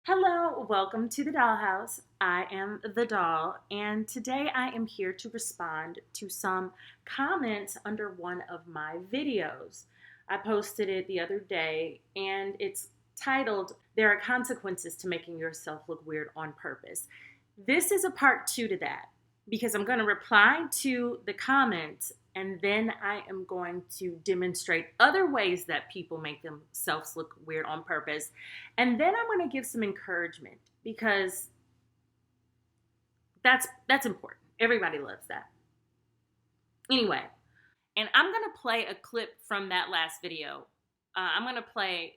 Hello, welcome to the dollhouse. I am the doll, and today I am here to respond to some comments under one of my videos. I posted it the other day, and it's titled, There Are Consequences to Making Yourself Look Weird on Purpose. This is a part two to that because I'm going to reply to the comments and then I am going to demonstrate other ways that people make themselves look weird on purpose. And then I'm going to give some encouragement because that's important. Everybody loves that. Anyway, and I'm going to play a clip from that last video. I'm going to play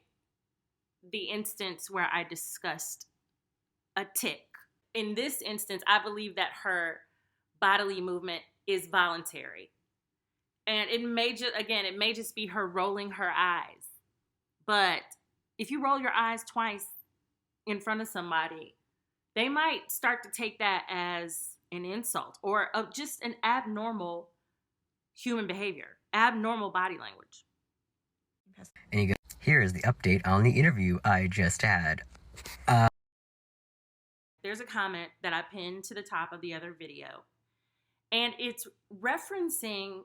the instance where I discussed a tic. In this instance, I believe that her bodily movement is voluntary. And it may just be her rolling her eyes. But if you roll your eyes twice in front of somebody, they might start to take that as an insult or just an abnormal human behavior, abnormal body language. And you go, here is the update on the interview I just had. There's a comment that I pinned to the top of the other video, and it's referencing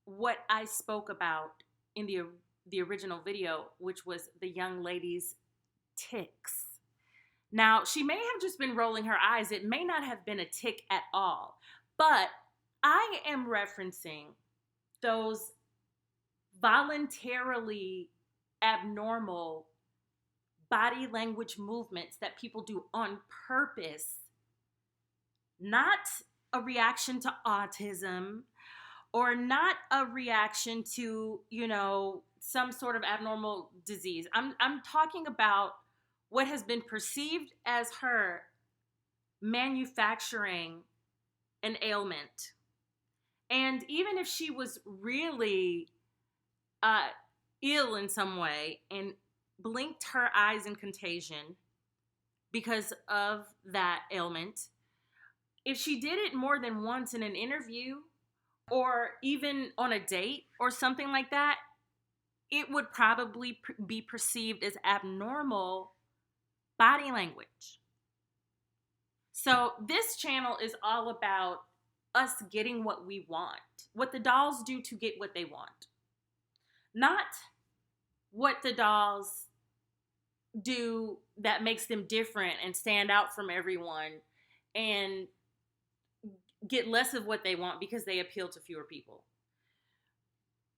what I spoke about in the original video, which was the young lady's tics. Now, she may have just been rolling her eyes. It may not have been a tic at all. But I am referencing those voluntarily abnormal body language movements that people do on purpose, not a reaction to autism or not a reaction to, some sort of abnormal disease. I'm talking about what has been perceived as her manufacturing an ailment. And even if she was really ill in some way and blinked her eyes in contagion because of that ailment, if she did it more than once in an interview or even on a date or something like that, it would probably be perceived as abnormal body language. So this channel is all about us getting what we want, what the dolls do to get what they want. Not what the dolls do that makes them different and stand out from everyone and get less of what they want because they appeal to fewer people.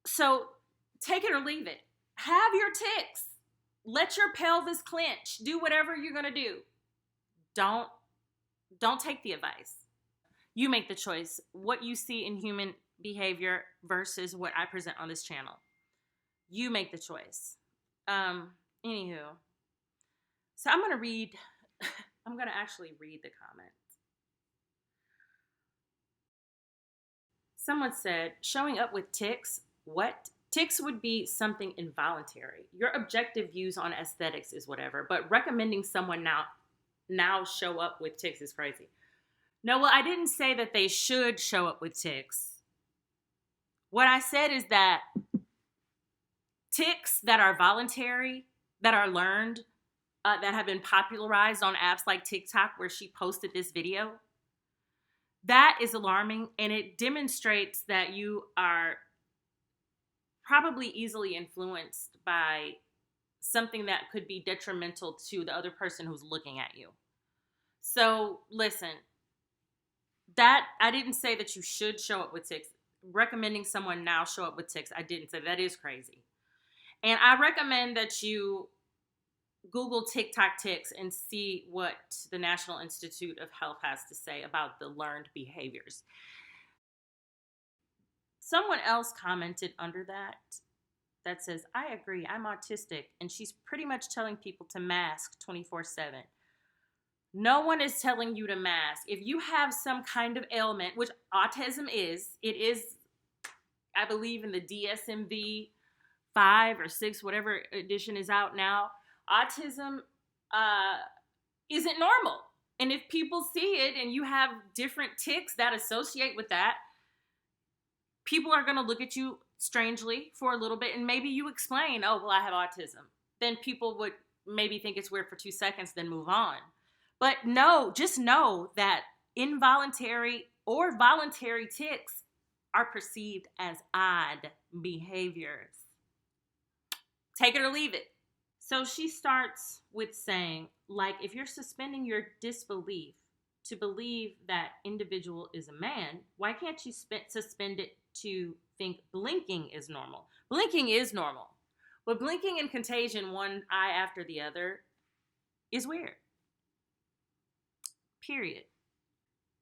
So take it or leave it. Have your tics. Let your pelvis clench. Do whatever you're going to do. Don't take the advice. You make the choice. What you see in human behavior versus what I present on this channel. You make the choice. Anywho. So I'm going to actually read the comment. Someone said, showing up with tics, what? Tics would be something involuntary. Your objective views on aesthetics is whatever, but recommending someone now show up with tics is crazy. No, well, I didn't say that they should show up with tics. What I said is that tics that are voluntary, that are learned, that have been popularized on apps like TikTok, where she posted this video, that is alarming, and it demonstrates that you are probably easily influenced by something that could be detrimental to the other person who's looking at you. So listen, that I didn't say that you should show up with tics. Recommending someone now show up with tics, I didn't say. That is crazy. And I recommend that you Google TikTok tics and see what the National Institute of Health has to say about the learned behaviors. Someone else commented under that says, I agree, I'm autistic, and she's pretty much telling people to mask 24/7. No one is telling you to mask. If you have some kind of ailment, which autism is, it is, I believe, in the DSM-5 or 6, whatever edition is out now, autism isn't normal. And if people see it and you have different tics that associate with that, people are going to look at you strangely for a little bit, and maybe you explain, oh, well, I have autism. Then people would maybe think it's weird for 2 seconds, then move on. But no, just know that involuntary or voluntary tics are perceived as odd behaviors. Take it or leave it. So she starts with saying, like, if you're suspending your disbelief to believe that individual is a man, why can't you suspend it to think blinking is normal? Blinking is normal. But blinking and contagion, one eye after the other, is weird. Period.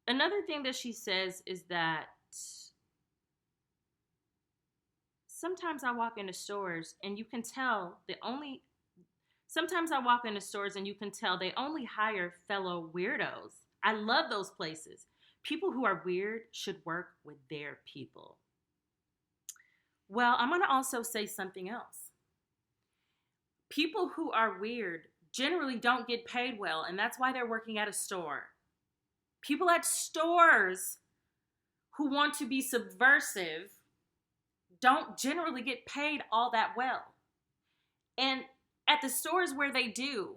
Another thing that she says is that sometimes I walk into stores and you can tell sometimes I walk into stores and you can tell they only hire fellow weirdos. I love those places. People who are weird should work with their people. Well, I'm going to also say something else. People who are weird generally don't get paid well, and that's why they're working at a store. People at stores who want to be subversive don't generally get paid all that well. And at the stores where they do,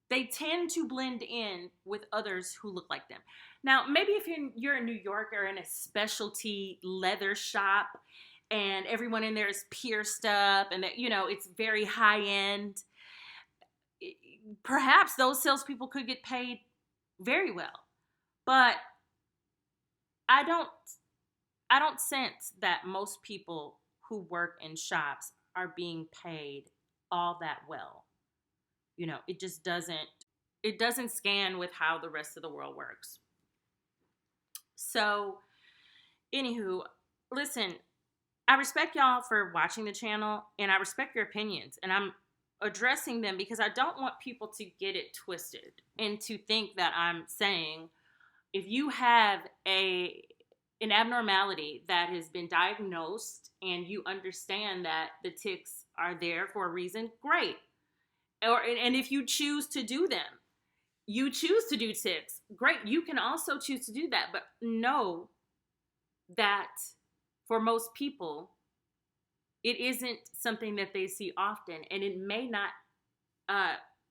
they tend to blend in with others who look like them. Now, maybe if you're in New York or in a specialty leather shop and everyone in there is pierced up and that, it's very high end, perhaps those salespeople could get paid very well. But I don't sense that most people who work in shops are being paid all that well. It just doesn't scan with how the rest of the world works. So, anywho, listen, I respect y'all for watching the channel, and I respect your opinions, and I'm addressing them because I don't want people to get it twisted and to think that I'm saying if you have an abnormality that has been diagnosed and you understand that the tics are there for a reason, great. And if you choose to do them, you choose to do tics, great. You can also choose to do that, but know that for most people, it isn't something that they see often, and it may not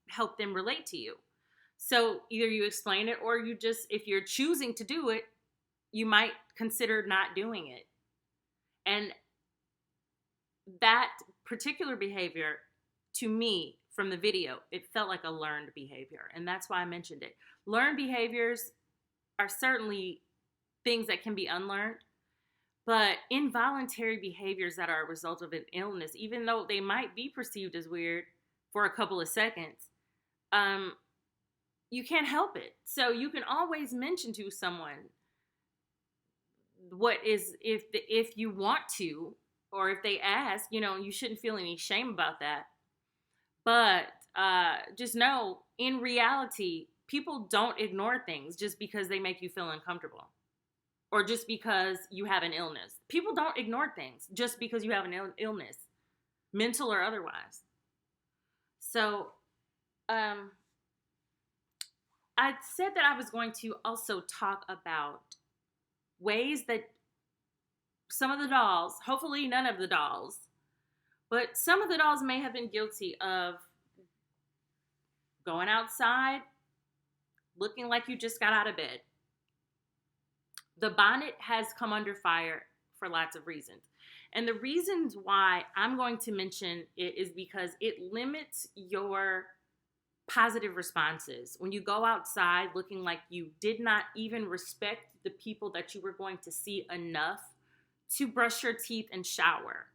help them relate to you. So either you explain it, or you just, if you're choosing to do it, you might consider not doing it. And that particular behavior, to me, from the video, it felt like a learned behavior. And that's why I mentioned it. Learned behaviors are certainly things that can be unlearned. But involuntary behaviors that are a result of an illness, even though they might be perceived as weird for a couple of seconds, you can't help it. So you can always mention to someone what is, if you want to, or if they ask, you shouldn't feel any shame about that. But just know, in reality, people don't ignore things just because they make you feel uncomfortable or just because you have an illness. People don't ignore things just because you have an illness, mental or otherwise. So I said that I was going to also talk about ways that some of the dolls, hopefully none of the dolls, but some of the dolls may have been guilty of going outside looking like you just got out of bed. The bonnet has come under fire for lots of reasons. And the reasons why I'm going to mention it is because it limits your positive responses. When you go outside looking like you did not even respect the people that you were going to see enough to brush your teeth and shower.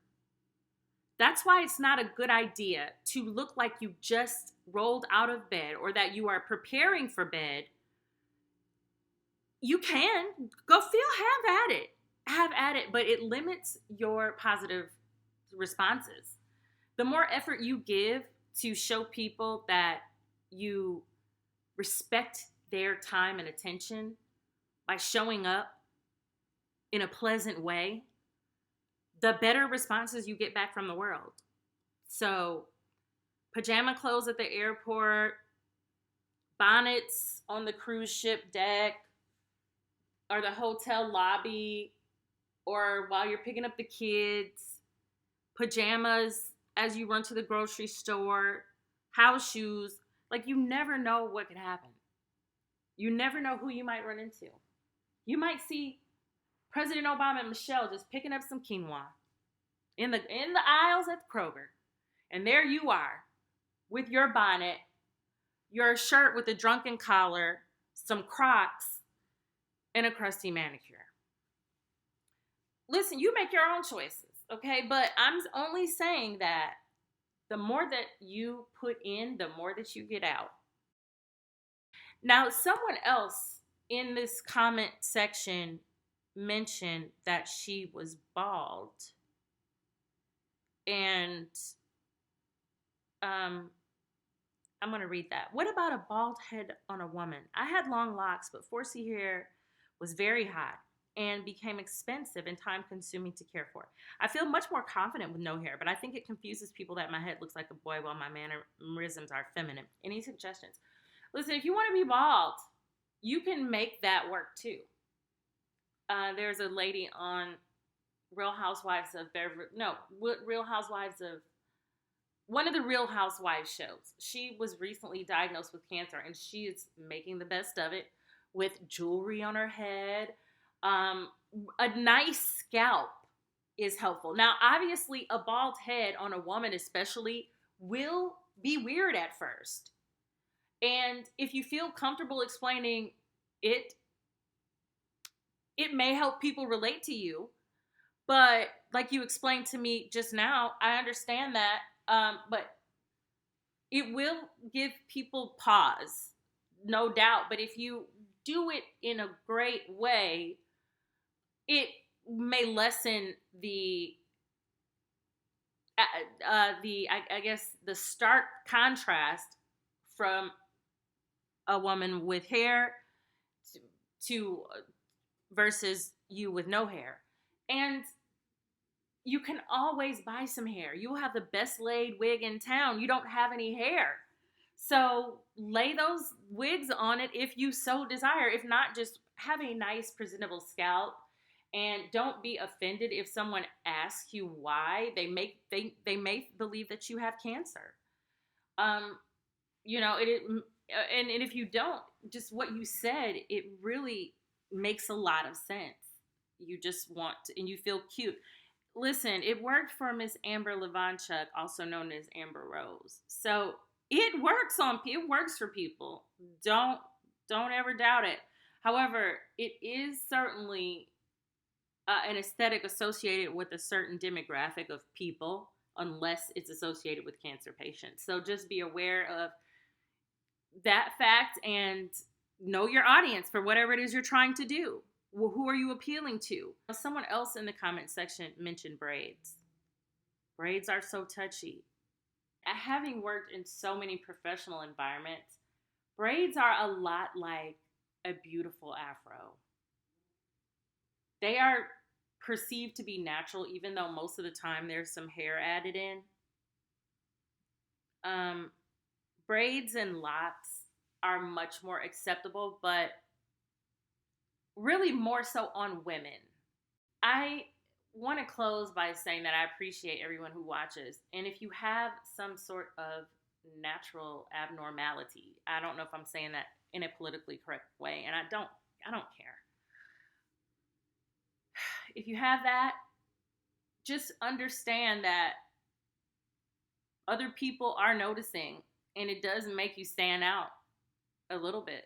That's why it's not a good idea to look like you just rolled out of bed or that you are preparing for bed. You can go have at it, but it limits your positive responses. The more effort you give to show people that you respect their time and attention by showing up in a pleasant way, the better responses you get back from the world. So, pajama clothes at the airport, bonnets on the cruise ship deck, or the hotel lobby, or while you're picking up the kids, pajamas as you run to the grocery store, house shoes. Like, you never know what could happen. You never know who you might run into. You might see President Obama and Michelle just picking up some quinoa in the aisles at the Kroger. And there you are with your bonnet, your shirt with a drunken collar, some Crocs, and a crusty manicure. Listen, you make your own choices, okay? But I'm only saying that the more that you put in, the more that you get out. Now, someone else in this comment section mentioned that she was bald. And I'm going to read that. What about a bald head on a woman? I had long locks, but 4C hair was very hot and became expensive and time-consuming to care for. I feel much more confident with no hair, but I think it confuses people that my head looks like a boy while my mannerisms are feminine. Any suggestions? Listen, if you want to be bald, you can make that work too. There's a lady on Real Housewives of Beverly, no, Real Housewives of, one of the Real Housewives shows. She was recently diagnosed with cancer, and she is making the best of it with jewelry on her head. A nice scalp is helpful. Now, obviously, a bald head on a woman especially will be weird at first. And if you feel comfortable explaining it, it may help people relate to you. But like you explained to me just now, I understand that. But it will give people pause, no doubt. But if you do it in a great way, it may lessen the I guess the stark contrast from a woman with hair to versus you with no hair. And you can always buy some hair. You will have the best laid wig in town. You don't have any hair. So lay those wigs on it if you so desire. If not, just have a nice, presentable scalp. And don't be offended if someone asks you why. They may believe that you have cancer. And if you don't, just what you said, it really makes a lot of sense. You just want to, and you feel cute. Listen, it worked for Miss Amber Levanchuk, also known as Amber Rose. So it works for people. Don't ever doubt it. However, it is certainly an aesthetic associated with a certain demographic of people, unless it's associated with cancer patients. So just be aware of that fact and know your audience for whatever it is you're trying to do. Well, who are you appealing to? Someone else in the comment section mentioned braids. Braids are so touchy. Having worked in so many professional environments, braids are a lot like a beautiful afro. They are perceived to be natural, even though most of the time there's some hair added in. Braids and locks are much more acceptable, but really more so on women. I want to close by saying that I appreciate everyone who watches. And if you have some sort of natural abnormality, I don't know if I'm saying that in a politically correct way, and I don't care. If you have that, just understand that other people are noticing, and it does make you stand out a little bit.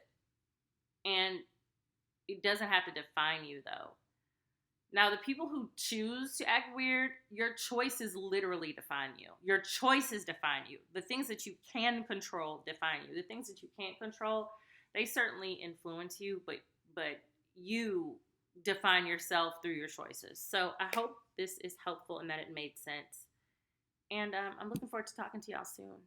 And it doesn't have to define you, though. Now, the people who choose to act weird, your choices literally define you. Your choices define you. The things that you can control define you. The things that you can't control, they certainly influence you, but you define yourself through your choices. So I hope this is helpful and that it made sense. And I'm looking forward to talking to y'all soon.